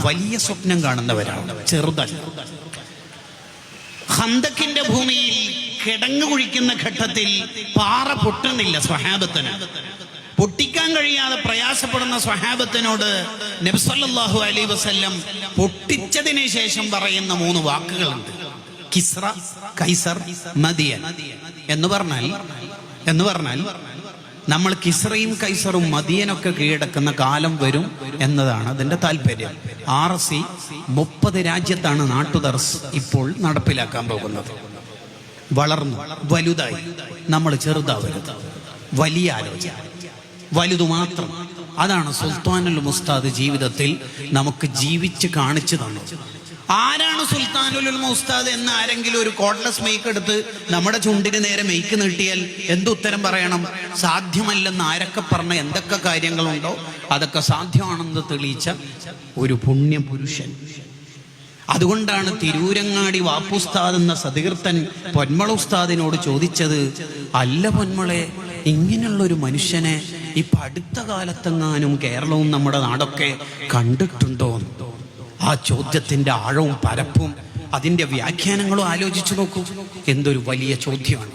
വലിയ സ്വപ്നം കാണുന്നവരാണ്, ചെറുതല്ല. ഖന്തക്കിന്റെ ഭൂമിയിൽ കിടങ്ങു കുഴിക്കുന്ന ഘട്ടത്തിൽ പാറ പൊട്ടുന്നില്ല സ്വഹാബത്തിന്. പൊട്ടിക്കാൻ കഴിയാതെ പ്രയാസപ്പെടുന്ന സ്വഹാബത്തിനോട് നബി സല്ലല്ലാഹു അലൈഹി വസല്ലം പൊട്ടിച്ചതിന് ശേഷം പറയുന്ന 3 വാക്കുകളുണ്ട്. കിസ്റ, കൈസർ, മദിയൻ എന്ന് പറഞ്ഞാൽ നമ്മൾ കിസ്റയും കൈസറും മദിയനൊക്കെ കീഴടക്കുന്ന കാലം വരും എന്നതാണ് അതിന്റെ താല്പര്യം. RC 30 രാജ്യത്താണ് നാട്ടുദർസ് ഇപ്പോൾ നടപ്പിലാക്കാൻ പോകുന്നത്. വളർന്നു വലുതായി, നമ്മൾ ചെറുതാവരുത്. വലിയ ആലോചന, വലുതു മാത്രം. അതാണ് സുൽത്താനുൽ ഉസ്താദ് ജീവിതത്തിൽ നമുക്ക് ജീവിച്ച് കാണിച്ചു തന്നു. ആരാണ് സുൽത്താനുൽ ഉസ്താദ് എന്ന് ആരെങ്കിലും ഒരു കോഡ്ലെസ് മെയ്ക്ക് എടുത്ത് നമ്മുടെ ചുണ്ടിന് നേരെ മെയ്ക്ക് നീട്ടിയാൽ എന്തുത്തരം പറയണം? സാധ്യമല്ലെന്ന് ആരൊക്കെ പറഞ്ഞ എന്തൊക്കെ കാര്യങ്ങളുണ്ടോ അതൊക്കെ സാധ്യമാണെന്ന് തെളിയിച്ച ഒരു പുണ്യപുരുഷൻ. അതുകൊണ്ടാണ് തിരൂരങ്ങാടി വാപ്പുസ്താദ് എന്ന സതീർത്ഥൻ പൊന്മള ഉസ്താദിനോട് ചോദിച്ചത്, അല്ല പൊന്മളെ, ഇങ്ങനെയുള്ളൊരു മനുഷ്യനെ ഇപ്പൊ അടുത്ത കാലത്തെങ്ങാനും കേരളവും നമ്മുടെ നാടൊക്കെ കണ്ടിട്ടുണ്ടോ? ആ ചോദ്യത്തിന്റെ ആഴവും പരപ്പും അതിന്റെ വ്യാഖ്യാനങ്ങളും ആലോചിച്ചു നോക്കൂ. എന്തൊരു വലിയ ചോദ്യമാണ്.